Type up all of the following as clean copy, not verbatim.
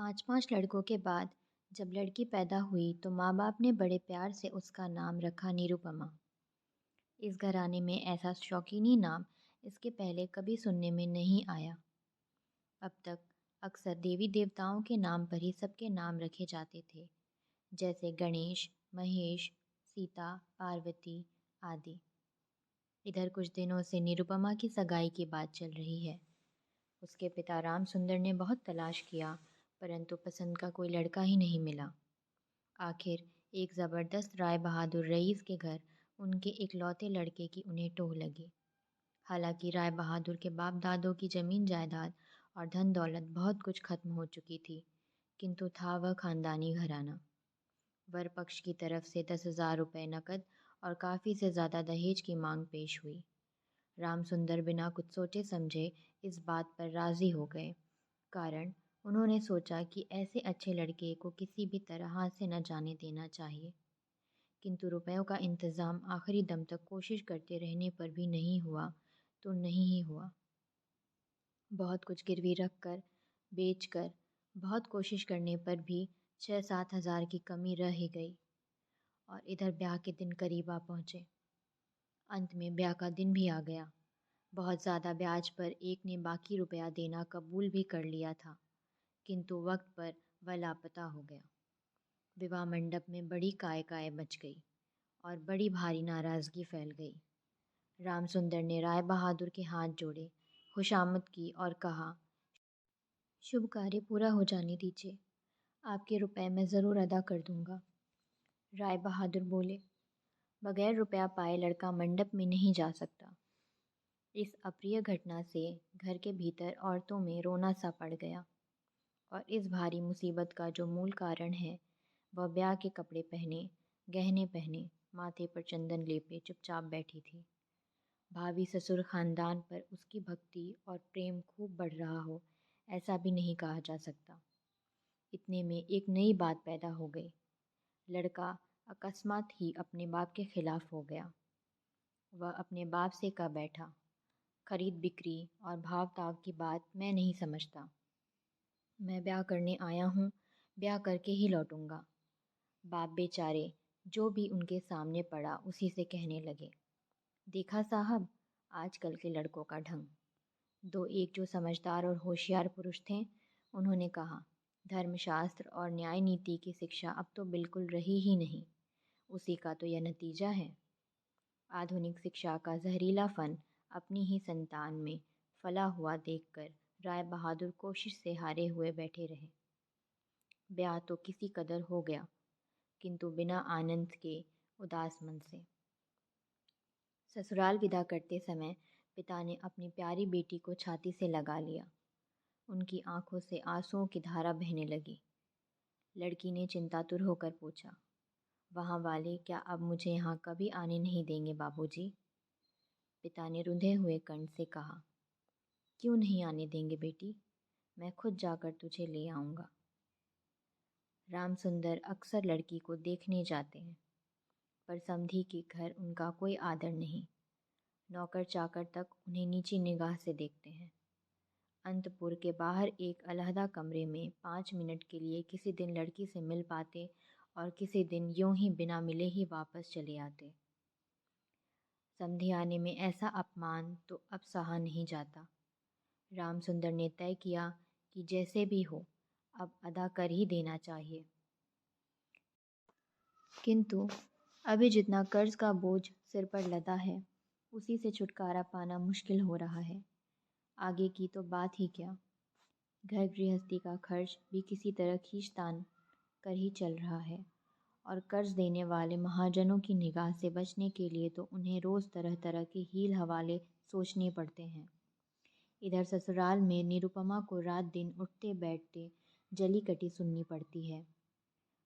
5-5 लड़कों के बाद जब लड़की पैदा हुई तो माँ बाप ने बड़े प्यार से उसका नाम रखा निरुपमा। इस घराने में ऐसा शौकीनी नाम इसके पहले कभी सुनने में नहीं आया। अब तक अक्सर देवी देवताओं के नाम पर ही सबके नाम रखे जाते थे, जैसे गणेश, महेश, सीता, पार्वती आदि। इधर कुछ दिनों से निरुपमा की सगाई की बात चल रही है। उसके पिता राम सुंदर ने बहुत तलाश किया, परंतु पसंद का कोई लड़का ही नहीं मिला। आखिर एक ज़बरदस्त राय बहादुर रईस के घर उनके इकलौते लड़के की उन्हें टोह लगी। हालांकि राय बहादुर के बाप दादों की ज़मीन जायदाद और धन दौलत बहुत कुछ खत्म हो चुकी थी, किंतु था वह खानदानी घराना। वर पक्ष की तरफ से 10,000 रुपये नकद और काफ़ी से ज़्यादा दहेज की मांग पेश हुई। राम सुंदर बिना कुछ सोचे समझे इस बात पर राज़ी हो गए, कारण उन्होंने सोचा कि ऐसे अच्छे लड़के को किसी भी तरह हाथ से न जाने देना चाहिए। किंतु रुपयों का इंतज़ाम आखिरी दम तक कोशिश करते रहने पर भी नहीं हुआ तो नहीं ही हुआ। बहुत कुछ गिरवी रख कर, बेच कर, बहुत कोशिश करने पर भी 6-7 हज़ार की कमी रह ही गई। और इधर ब्याह के दिन करीब आ पहुँचे। अंत में ब्याह का दिन भी आ गया। बहुत ज़्यादा ब्याज पर एक ने बाकी रुपया देना कबूल भी कर लिया था, किंतु वक्त पर वह लापता हो गया। विवाह मंडप में बड़ी काय काय मच गई और बड़ी भारी नाराज़गी फैल गई। राम सुंदर ने राय बहादुर के हाथ जोड़े, खुशामद की और कहा, शुभ कार्य पूरा हो जाने दीजिए, आपके रुपए मैं ज़रूर अदा कर दूंगा। राय बहादुर बोले, बगैर रुपया पाए लड़का मंडप में नहीं जा सकता। इस अप्रिय घटना से घर के भीतर औरतों में रोना सा पड़ गया और इस भारी मुसीबत का जो मूल कारण है वह ब्याह के कपड़े पहने, गहने पहने, माथे पर चंदन लेपे चुपचाप बैठी थी। भावी ससुर खानदान पर उसकी भक्ति और प्रेम खूब बढ़ रहा हो, ऐसा भी नहीं कहा जा सकता। इतने में एक नई बात पैदा हो गई। लड़का अकस्मात ही अपने बाप के खिलाफ हो गया। वह अपने बाप से कह बैठा, खरीद बिक्री और भाव ताव की बात मैं नहीं समझता। मैं ब्याह करने आया हूँ, ब्याह करके ही लौटूंगा। बाप बेचारे जो भी उनके सामने पड़ा उसी से कहने लगे, देखा साहब, आजकल के लड़कों का ढंग। दो एक जो समझदार और होशियार पुरुष थे, उन्होंने कहा, धर्मशास्त्र और न्याय नीति की शिक्षा अब तो बिल्कुल रही ही नहीं। उसी का तो यह नतीजा है। आधुनिक शिक्षा का जहरीला फन अपनी ही संतान में फला हुआ देखकर राय बहादुर कोशिश से हारे हुए बैठे रहे। ब्याह तो किसी कदर हो गया, किंतु बिना आनंद के, उदास मन से। ससुराल विदा करते समय पिता ने अपनी प्यारी बेटी को छाती से लगा लिया। उनकी आंखों से आंसुओं की धारा बहने लगी। लड़की ने चिंतातुर होकर पूछा, वहाँ वाले क्या अब मुझे यहाँ कभी आने नहीं देंगे बाबूजी? पिता ने रुंधे हुए कंठ से कहा, क्यों नहीं आने देंगे बेटी, मैं खुद जाकर तुझे ले आऊँगा। राम सुंदर अक्सर लड़की को देखने जाते हैं, पर समधी के घर उनका कोई आदर नहीं। नौकर चाकर तक उन्हें नीची निगाह से देखते हैं। अंतपुर के बाहर एक अलहदा कमरे में 5 मिनट के लिए किसी दिन लड़की से मिल पाते और किसी दिन यूं ही बिना मिले ही वापस चले आते। समधी आने में ऐसा अपमान तो अब सहा नहीं जाता। राम सुंदर ने तय किया कि जैसे भी हो अब अदा कर ही देना चाहिए। किंतु अभी जितना कर्ज का बोझ सिर पर लदा है, उसी से छुटकारा पाना मुश्किल हो रहा है। आगे की तो बात ही क्या, घर गृहस्थी का खर्च भी किसी तरह खींचतान कर ही चल रहा है और कर्ज देने वाले महाजनों की निगाह से बचने के लिए तो उन्हें रोज़ तरह तरह के हील हवाले सोचने पड़ते हैं। इधर ससुराल में निरुपमा को रात दिन उठते बैठते जली कटी सुननी पड़ती है।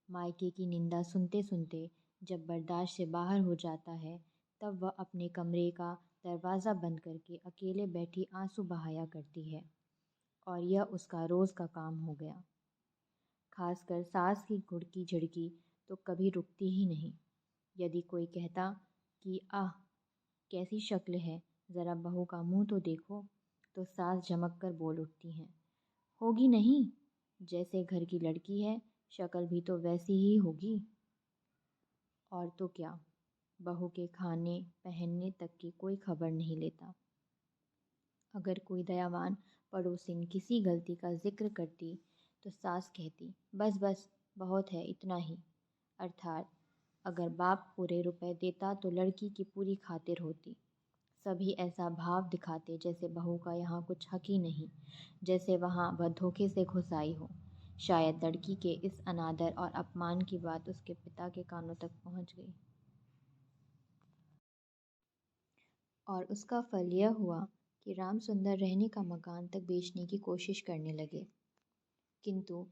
मायके की निंदा सुनते सुनते जब बर्दाश्त से बाहर हो जाता है, तब वह अपने कमरे का दरवाज़ा बंद करके अकेले बैठी आंसू बहाया करती है और यह उसका रोज़ का काम हो गया। खासकर सास की घुड़की झिड़की तो कभी रुकती ही नहीं। यदि कोई कहता कि आह कैसी शक्ल है, ज़रा बहू का मुंह तो देखो, तो सास झमक कर बोल उठती हैं, होगी नहीं, जैसे घर की लड़की है, शक्ल भी तो वैसी ही होगी। और तो क्या, बहू के खाने पहनने तक की कोई खबर नहीं लेता। अगर कोई दयावान पड़ोसिन किसी गलती का जिक्र करती तो सास कहती, बस बस, बहुत है इतना ही। अर्थात अगर बाप पूरे रुपए देता तो लड़की की पूरी खातिर होती। सभी ऐसा भाव दिखाते जैसे बहू का यहाँ कुछ हक ही नहीं, जैसे वहाँ वह धोखे से घुस आई हो। शायद लड़की के इस अनादर और अपमान की बात उसके पिता के कानों तक पहुँच गई, और उसका फल यह हुआ कि राम सुंदर रहने का मकान तक बेचने की कोशिश करने लगे। किंतु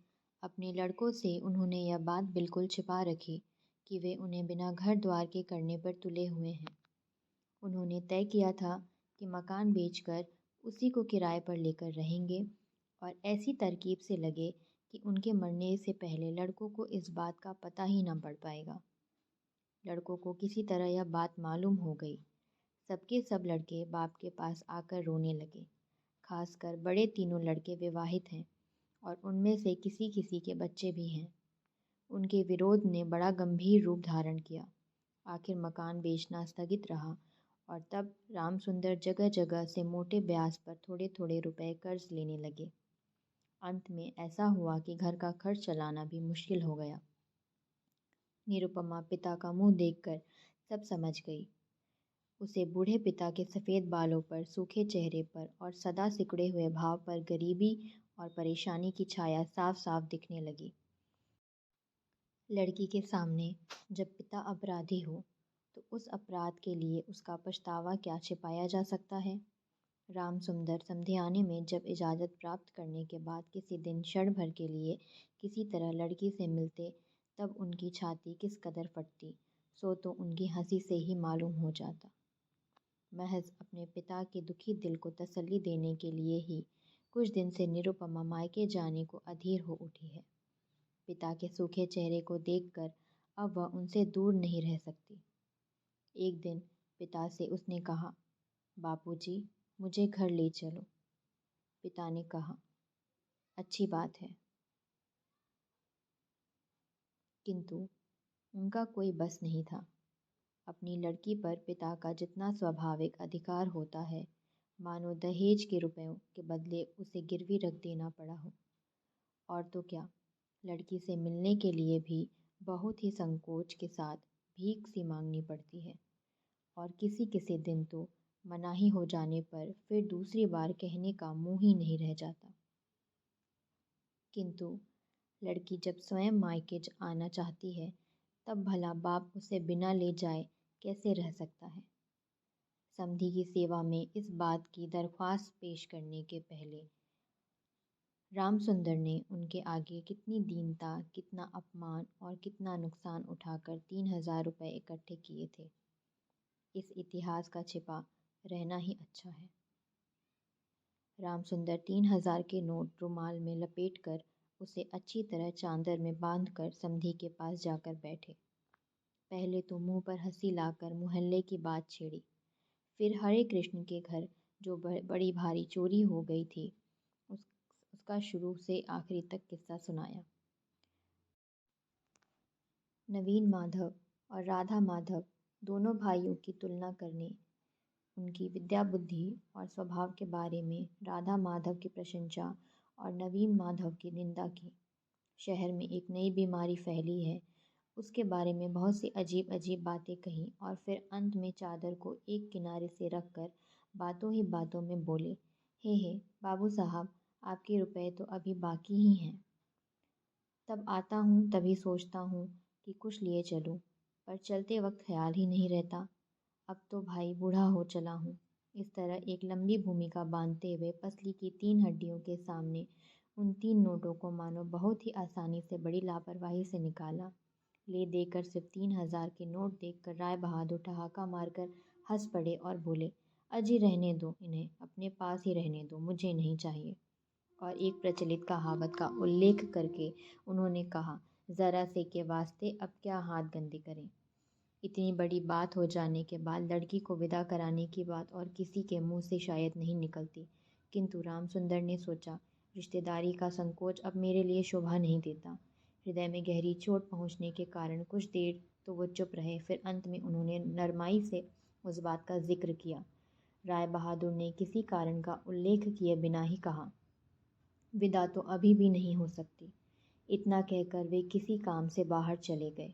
अपने लड़कों से उन्होंने यह बात बिल्कुल छिपा रखी कि वे उन्हें बिना घर द्वार के करने पर तुले हुए हैं। उन्होंने तय किया था कि मकान बेचकर उसी को किराए पर लेकर रहेंगे, और ऐसी तरकीब से लगे कि उनके मरने से पहले लड़कों को इस बात का पता ही न पड़ पाएगा। लड़कों को किसी तरह यह बात मालूम हो गई। सबके सब लड़के बाप के पास आकर रोने लगे। खासकर बड़े तीनों लड़के विवाहित हैं और उनमें से किसी किसी के बच्चे भी हैं। उनके विरोध ने बड़ा गंभीर रूप धारण किया। आखिर मकान बेचना स्थगित रहा, और तब राम सुंदर जगह जगह से मोटे ब्याज पर थोड़े थोड़े रुपए कर्ज लेने लगे। अंत में ऐसा हुआ कि घर का खर्च चलाना भी मुश्किल हो गया। निरुपमा पिता का मुंह देखकर सब समझ गई। उसे बूढ़े पिता के सफ़ेद बालों पर, सूखे चेहरे पर और सदा सिकुड़े हुए भाव पर गरीबी और परेशानी की छाया साफ साफ दिखने लगी। लड़की के सामने जब पिता अपराधी हो तो उस अपराध के लिए उसका पछतावा क्या छिपाया जा सकता है। राम सुंदर समधियाने में जब इजाज़त प्राप्त करने के बाद किसी दिन क्षण भर के लिए किसी तरह लड़की से मिलते, तब उनकी छाती किस कदर फटती, सो तो उनकी हंसी से ही मालूम हो जाता। महज अपने पिता के दुखी दिल को तसल्ली देने के लिए ही कुछ दिन से निरुपमा मायके जाने को अधीर हो उठी है। पिता के सूखे चेहरे को देखकर अब वह उनसे दूर नहीं रह सकती। एक दिन पिता से उसने कहा, बापूजी, मुझे घर ले चलो। पिता ने कहा, अच्छी बात है। किंतु उनका कोई बस नहीं था। अपनी लड़की पर पिता का जितना स्वाभाविक अधिकार होता है, मानो दहेज के रुपयों के बदले उसे गिरवी रख देना पड़ा हो। और तो क्या, लड़की से मिलने के लिए भी बहुत ही संकोच के साथ भीख सी मांगनी पड़ती है, और किसी किसी दिन तो मनाही हो जाने पर फिर दूसरी बार कहने का मुंह ही नहीं रह जाता। किंतु लड़की जब स्वयं मायके आना चाहती है, तब भला बाप उसे बिना ले जाए कैसे रह सकता है। समधी की सेवा में इस बात की दरख्वास्त पेश करने के पहले राम सुंदर ने उनके आगे कितनी दीनता, कितना अपमान और कितना नुकसान उठाकर 3,000 रुपये इकट्ठे किए थे। इस इतिहास का छिपा रहना ही अच्छा है। राम सुंदर 3,000 के नोट रुमाल में लपेटकर उसे अच्छी तरह चादर में बांधकर समधी के पास जाकर बैठे। पहले तो मुंह पर हंसी लाकर मोहल्ले की बात छेड़ी, फिर हरे कृष्ण के घर जो बड़ी भारी चोरी हो गई थी उसका शुरू से आखिरी तक किस्सा सुनाया। नवीन माधव और राधा माधव दोनों भाइयों की तुलना करने, उनकी विद्या बुद्धि और स्वभाव के बारे में राधा माधव की प्रशंसा और नवीन माधव की निंदा की। शहर में एक नई बीमारी फैली है, उसके बारे में बहुत सी अजीब अजीब बातें कहीं, और फिर अंत में चादर को एक किनारे से रखकर बातों ही बातों में बोले, हे बाबू साहब, आपके रुपए तो अभी बाकी ही हैं। तब आता हूँ तभी सोचता हूँ कि कुछ लिए चलूँ, पर चलते वक्त ख्याल ही नहीं रहता। अब तो भाई बूढ़ा हो चला हूँ। इस तरह एक लंबी भूमिका बांधते हुए पसली की 3 हड्डियों के सामने उन 3 नोटों को मानो बहुत ही आसानी से बड़ी लापरवाही से निकाला। ले देकर सिर्फ 3,000 के नोट देखकर राय बहादुर ठहाका मारकर हंस पड़े और बोले, अजी रहने दो, इन्हें अपने पास ही रहने दो, मुझे नहीं चाहिए। और एक प्रचलित कहावत का उल्लेख करके उन्होंने कहा, ज़रा से के वास्ते अब क्या हाथ गंदे करें। इतनी बड़ी बात हो जाने के बाद लड़की को विदा कराने की बात और किसी के मुंह से शायद नहीं निकलती, किंतु राम सुंदर ने सोचा, रिश्तेदारी का संकोच अब मेरे लिए शोभा नहीं देता। हृदय में गहरी चोट पहुंचने के कारण कुछ देर तो वो चुप रहे, फिर अंत में उन्होंने नरमाई से उस बात का जिक्र किया। राय बहादुर ने किसी कारण का उल्लेख किए बिना ही कहा, विदा तो अभी भी नहीं हो सकती। इतना कहकर वे किसी काम से बाहर चले गए।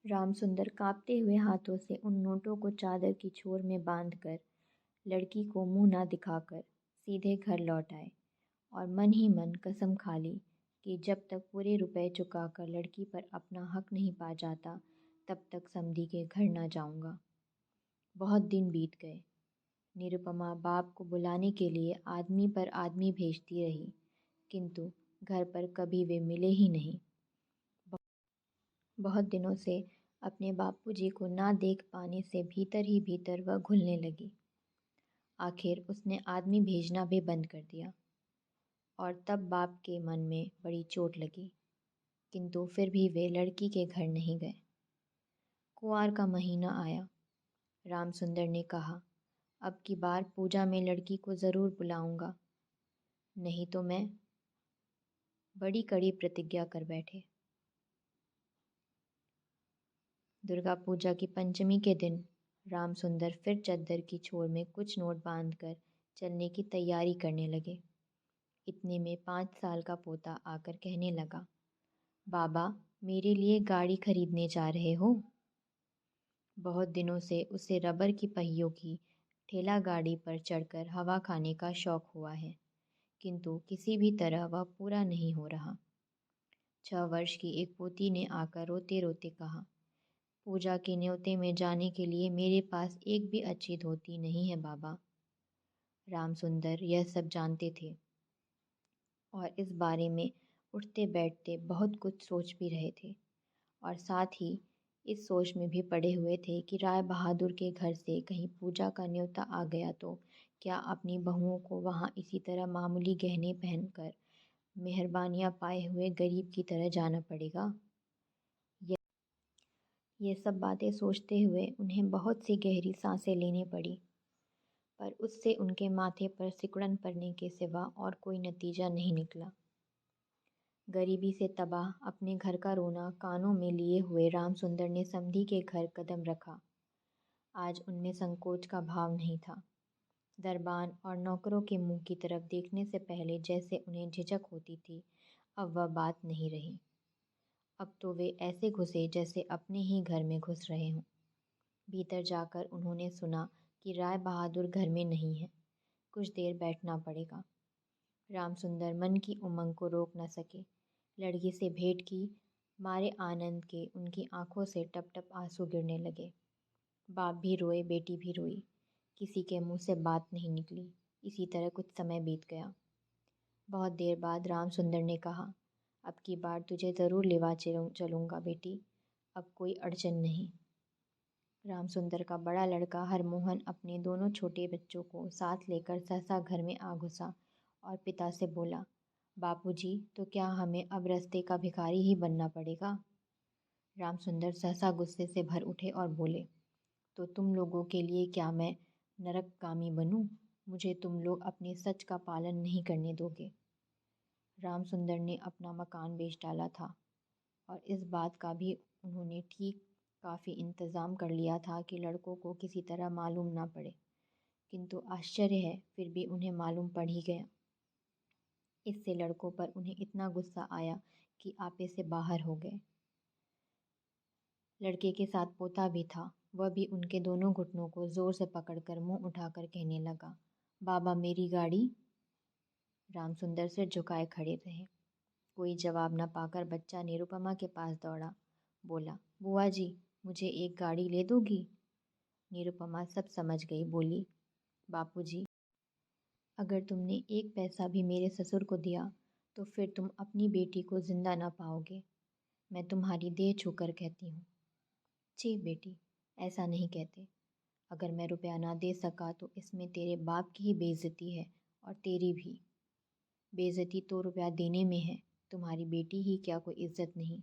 रामसुंदर कांपते हुए हाथों से उन नोटों को चादर की छोर में बांधकर, लड़की को मुंह न दिखाकर सीधे घर लौट आए और मन ही मन कसम खा ली कि जब तक पूरे रुपए चुकाकर लड़की पर अपना हक नहीं पा जाता, तब तक समधी के घर न जाऊंगा। बहुत दिन बीत गए। निरुपमा बाप को बुलाने के लिए आदमी पर आदमी भेजती रही, किंतु घर पर कभी वे मिले ही नहीं। बहुत दिनों से अपने बापूजी को ना देख पाने से भीतर ही भीतर वह घुलने लगी। आखिर उसने आदमी भेजना भी बंद कर दिया और तब बाप के मन में बड़ी चोट लगी, किंतु फिर भी वे लड़की के घर नहीं गए। कुंवार का महीना आया। रामसुंदर ने कहा, अब की बार पूजा में लड़की को ज़रूर बुलाऊंगा, नहीं तो मैं। बड़ी कड़ी प्रतिज्ञा कर बैठे। दुर्गा पूजा की पंचमी के दिन रामसुंदर फिर चद्दर की छोर में कुछ नोट बांधकर चलने की तैयारी करने लगे। इतने में 5 साल का पोता आकर कहने लगा, बाबा, मेरे लिए गाड़ी खरीदने जा रहे हो? बहुत दिनों से उसे रबर की पहियों की ठेला गाड़ी पर चढ़कर हवा खाने का शौक हुआ है, किंतु किसी भी तरह वह पूरा नहीं हो रहा। 6 वर्ष की एक पोती ने आकर रोते रोते कहा, पूजा के न्योते में जाने के लिए मेरे पास एक भी अच्छी धोती नहीं है बाबा। रामसुंदर यह सब जानते थे और इस बारे में उठते बैठते बहुत कुछ सोच भी रहे थे, और साथ ही इस सोच में भी पड़े हुए थे कि राय बहादुर के घर से कहीं पूजा का न्योता आ गया तो क्या अपनी बहुओं को वहाँ इसी तरह मामूली गहने पहनकर मेहरबानियाँ पाए हुए गरीब की तरह जाना पड़ेगा। ये सब बातें सोचते हुए उन्हें बहुत सी गहरी सांसें लेनी पड़ी, पर उससे उनके माथे पर सिकुड़न पड़ने के सिवा और कोई नतीजा नहीं निकला। गरीबी से तबाह अपने घर का रोना कानों में लिए हुए रामसुंदर ने समधी के घर कदम रखा। आज उनमें संकोच का भाव नहीं था। दरबान और नौकरों के मुंह की तरफ देखने से पहले जैसे उन्हें झिझक होती थी, अब वह बात नहीं रही। अब तो वे ऐसे घुसे जैसे अपने ही घर में घुस रहे हों। भीतर जाकर उन्होंने सुना कि राय बहादुर घर में नहीं है। कुछ देर बैठना पड़ेगा। रामसुंदर मन की उमंग को रोक न सके। लड़की से भेंट की मारे आनंद के उनकी आंखों से टप टप आंसू गिरने लगे। बाप भी रोए, बेटी भी रोई। किसी के मुंह से बात नहीं निकली। इसी तरह कुछ समय बीत गया। बहुत देर बाद रामसुंदर ने कहा, अब की बार तुझे ज़रूर लेवा चलूँगा बेटी, अब कोई अड़चन नहीं। रामसुंदर का बड़ा लड़का हरमोहन अपने दोनों छोटे बच्चों को साथ लेकर सहसा घर में आ घुसा और पिता से बोला, बापूजी, तो क्या हमें अब रास्ते का भिखारी ही बनना पड़ेगा? रामसुंदर सहसा गुस्से से भर उठे और बोले, तो तुम लोगों के लिए क्या मैं नरकगामी बनूं? मुझे तुम लोग अपने सच का पालन नहीं करने दोगे। रामसुंदर ने अपना मकान बेच डाला था और इस बात का भी उन्होंने ठीक काफ़ी इंतज़ाम कर लिया था कि लड़कों को किसी तरह मालूम ना पड़े, किंतु आश्चर्य है फिर भी उन्हें मालूम पड़ ही गया। इससे लड़कों पर उन्हें इतना गुस्सा आया कि आपे से बाहर हो गए। लड़के के साथ पोता भी था, वह भी उनके दोनों घुटनों को ज़ोर से पकड़कर मुंह उठाकर कहने लगा, बाबा, मेरी गाड़ी। रामसुंदर सिर झुकाए खड़े रहे। कोई जवाब न पाकर बच्चा निरुपमा के पास दौड़ा, बोला, बुआ जी, मुझे एक गाड़ी ले दोगी? निरुपमा सब समझ गई, बोली, बापूजी, अगर तुमने एक पैसा भी मेरे ससुर को दिया तो फिर तुम अपनी बेटी को जिंदा ना पाओगे। मैं तुम्हारी देह छूकर कहती हूँ। छी बेटी, ऐसा नहीं कहते। अगर मैं रुपया ना दे सका तो इसमें तेरे बाप की ही बेइज्जती है और तेरी भी। बेइज्जती तो रुपया देने में है, तुम्हारी बेटी ही क्या कोई इज्जत नहीं।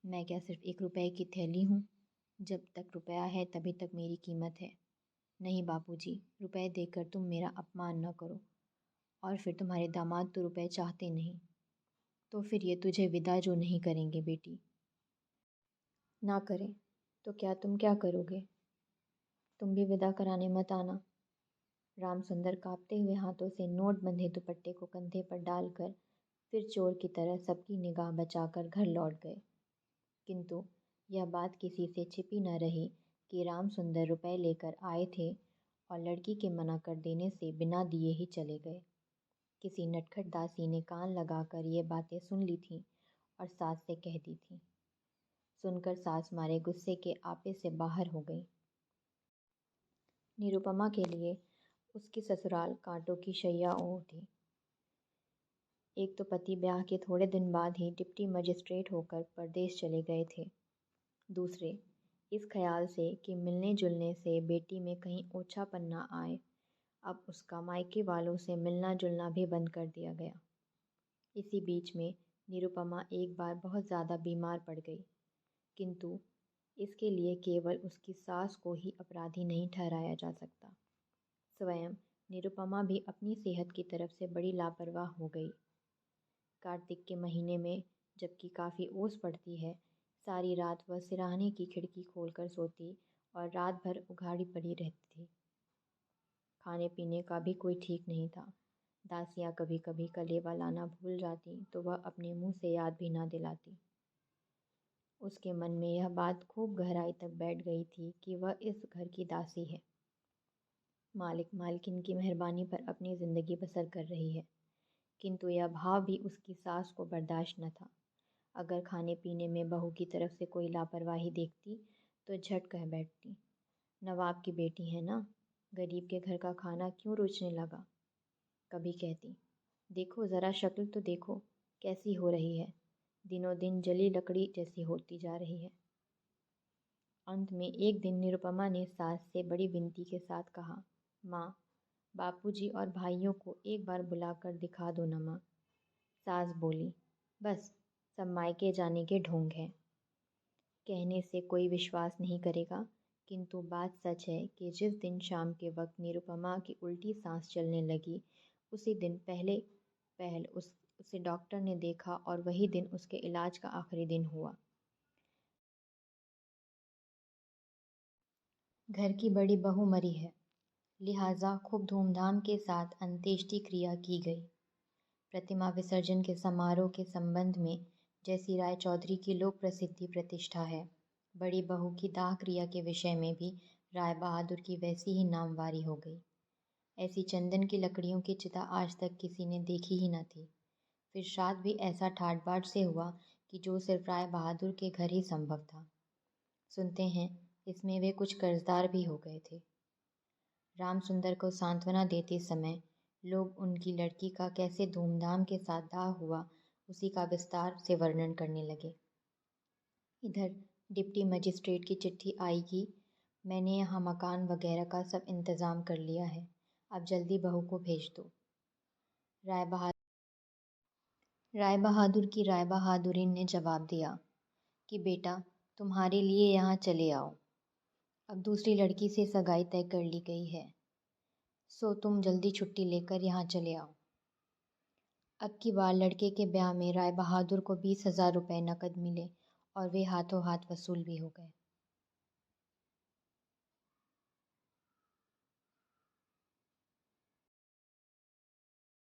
मैं क्या सिर्फ 1 रुपए की थैली हूँ? जब तक रुपया है तभी तक मेरी कीमत है। नहीं बापूजी, रुपए देकर तुम मेरा अपमान न करो। और फिर तुम्हारे दामाद तो रुपए चाहते नहीं। तो फिर ये तुझे विदा जो नहीं करेंगे बेटी। ना करें तो क्या करोगे? तुम भी विदा कराने मत आना। रामसुंदर कांपते हुए हाथों से नोट बंधे दुपट्टे को कंधे पर डालकर फिर चोर की तरह सबकी निगाह बचाकर घर लौट गए। किंतु यह बात किसी से छिपी न रही कि रामसुंदर रुपए लेकर आए थे और लड़की के मना कर देने से बिना दिए ही चले गए। किसी नटखट दासी ने कान लगाकर ये बातें सुन ली थीं और सास से कह दी थीं। सुनकर सास मारे गुस्से के आपे से बाहर हो गई। निरुपमा के लिए उसकी ससुराल कांटों की शैया ओढ़ थी। एक तो पति ब्याह के थोड़े दिन बाद ही डिप्टी मजिस्ट्रेट होकर परदेश चले गए थे। दूसरे इस ख्याल से कि मिलने जुलने से बेटी में कहीं ओछापन न आए, अब उसका मायके वालों से मिलना जुलना भी बंद कर दिया गया। इसी बीच में निरुपमा एक बार बहुत ज़्यादा बीमार पड़ गई, किंतु इसके लिए केवल उसकी सास को ही अपराधी नहीं ठहराया जा सकता। स्वयं निरुपमा भी अपनी सेहत की तरफ से बड़ी लापरवाह हो गई। कार्तिक के महीने में जबकि काफ़ी ओस पड़ती है, सारी रात वह सिरहाने की खिड़की खोलकर सोती और रात भर उघाड़ी पड़ी रहती थी। खाने पीने का भी कोई ठीक नहीं था। दासियाँ कभी कभी कलेवा लाना भूल जाती तो वह अपने मुंह से याद भी ना दिलाती। उसके मन में यह बात खूब गहराई तक बैठ गई थी कि वह इस घर की दासी है, मालिक मालकिन की मेहरबानी पर अपनी ज़िंदगी बसर कर रही है। किंतु यह भाव भी उसकी सास को बर्दाश्त न था। अगर खाने पीने में बहू की तरफ से कोई लापरवाही देखती तो झट कह बैठती, नवाब की बेटी है ना, गरीब के घर का खाना क्यों रुचने लगा। कभी कहती, देखो ज़रा शक्ल तो देखो कैसी हो रही है, दिनों दिन जली लकड़ी जैसी होती जा रही है। अंत में एक दिन निरुपमा ने सास से बड़ी विनती के साथ कहा, माँ, बापूजी और भाइयों को एक बार बुलाकर दिखा दो न माँ। सास बोली, बस सब मायके जाने के ढोंग हैं। कहने से कोई विश्वास नहीं करेगा, किंतु बात सच है कि जिस दिन शाम के वक्त निरुपमा की उल्टी सांस चलने लगी, उसी दिन पहल उसे डॉक्टर ने देखा और वही दिन उसके इलाज का आखिरी दिन हुआ। घर की बड़ी बहू मरी है, लिहाजा खूब धूमधाम के साथ अंत्येष्टि क्रिया की गई। प्रतिमा विसर्जन के समारोह के संबंध में जैसी राय चौधरी की लोक प्रसिद्धि प्रतिष्ठा है, बड़ी बहू की दाह क्रिया के विषय में भी राय बहादुर की वैसी ही नामवारी हो गई। ऐसी चंदन की लकड़ियों की चिता आज तक किसी ने देखी ही न थी। फिर श्राद्ध भी ऐसा ठाट बाट से हुआ कि जो सिर्फ राय बहादुर के घर ही संभव था। सुनते हैं इसमें वे कुछ कर्जदार भी हो गए थे। रामसुंदर को सांत्वना देते समय लोग उनकी लड़की का कैसे धूमधाम के साथ दाह हुआ उसी का विस्तार से वर्णन करने लगे। इधर डिप्टी मजिस्ट्रेट की चिट्ठी आई कि मैंने यहाँ मकान वगैरह का सब इंतज़ाम कर लिया है, अब जल्दी बहू को भेज दो। राय बहादुर की राय बहादुरी ने जवाब दिया कि बेटा तुम्हारे लिए यहाँ चले आओ, अब दूसरी लड़की से सगाई तय कर ली गई है, सो तुम जल्दी छुट्टी लेकर यहाँ चले आओ। अब की बार लड़के के ब्याह में राय बहादुर को 20,000 रुपये नकद मिले और वे हाथों हाथ वसूल भी हो गए।